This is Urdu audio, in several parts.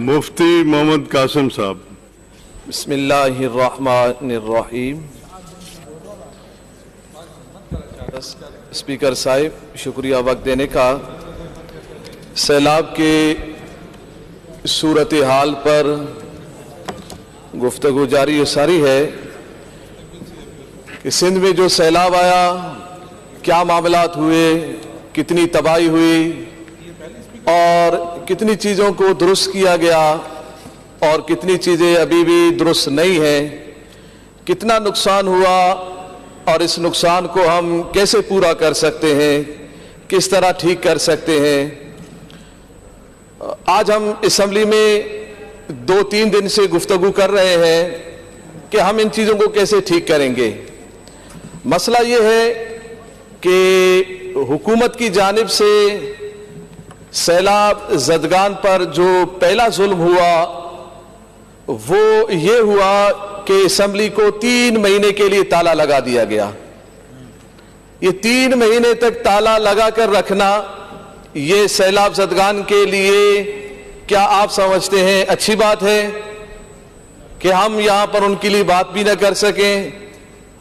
مفتی محمد قاسم صاحب. بسم اللہ الرحمن الرحیم. اسپیکر صاحب شکریہ وقت دینے کا. سیلاب کے صورتحال پر گفتگو جاری و ساری ہے کہ سندھ میں جو سیلاب آیا کیا معاملات ہوئے, کتنی تباہی ہوئی اور کتنی چیزوں کو درست کیا گیا اور کتنی چیزیں ابھی بھی درست نہیں ہیں, کتنا نقصان ہوا اور اس نقصان کو ہم کیسے پورا کر سکتے ہیں, کس طرح ٹھیک کر سکتے ہیں. آج ہم اسمبلی میں 2-3 دن سے گفتگو کر رہے ہیں کہ ہم ان چیزوں کو کیسے ٹھیک کریں گے. مسئلہ یہ ہے کہ حکومت کی جانب سے سیلاب زدگان پر جو پہلا ظلم ہوا وہ یہ ہوا کہ اسمبلی کو 3 مہینے کے لیے تالا لگا دیا گیا. یہ 3 مہینے تک تالا لگا کر رکھنا یہ سیلاب زدگان کے لیے کیا آپ سمجھتے ہیں اچھی بات ہے کہ ہم یہاں پر ان کے لیے بات بھی نہ کر سکیں,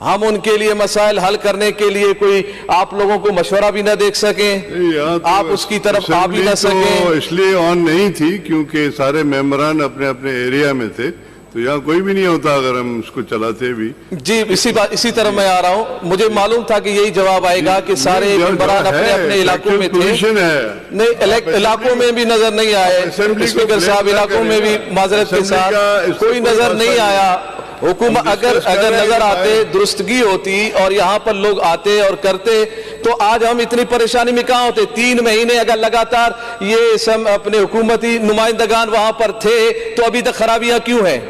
ہم ان کے لیے مسائل حل کرنے کے لیے کوئی آپ لوگوں کو مشورہ بھی نہ دیکھ سکیں, آپ اس کی طرف آ بھی نہ سکیں؟ اس لیے آن نہیں تھی کیونکہ سارے ممبران اپنے اپنے ایریا میں تھے, تو یہاں کوئی بھی نہیں ہوتا اگر ہم اس کو چلاتے بھی. جی اسی طرف میں آ رہا ہوں. مجھے معلوم تھا کہ یہی جواب آئے گا کہ سارے ممبران اپنے اپنے علاقوں میں تھے. نہیں, علاقوں میں بھی نظر نہیں آئے اسپیکر صاحب, علاقوں میں بھی معذرت کے ساتھ کوئی نظر نہیں آیا. حکومت اگر نظر آتے, درستگی ہوتی اور یہاں پر لوگ آتے اور کرتے تو آج ہم اتنی پریشانی میں کہاں ہوتے. 3 مہینے اگر لگاتار یہ سب اپنے حکومتی نمائندگان وہاں پر تھے تو ابھی تک خرابیاں کیوں ہیں,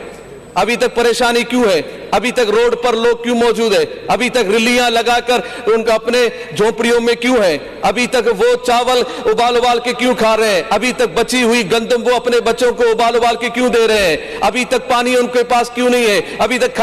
ابھی تک پریشانی کیوں ہے, ابھی تک روڈ پر لوگ کیوں موجود ہیں, ابھی تک ریلیاں لگا کر ان کا اپنے جھونپڑیوں میں کیوں ہیں, ابھی تک وہ چاول ابال کے کیوں کھا رہے ہیں, ابھی تک بچی ہوئی گندم وہ اپنے بچوں کو ابال کے کیوں دے رہے ہیں, ابھی تک پانی ان کے پاس کیوں نہیں ہے, ابھی تک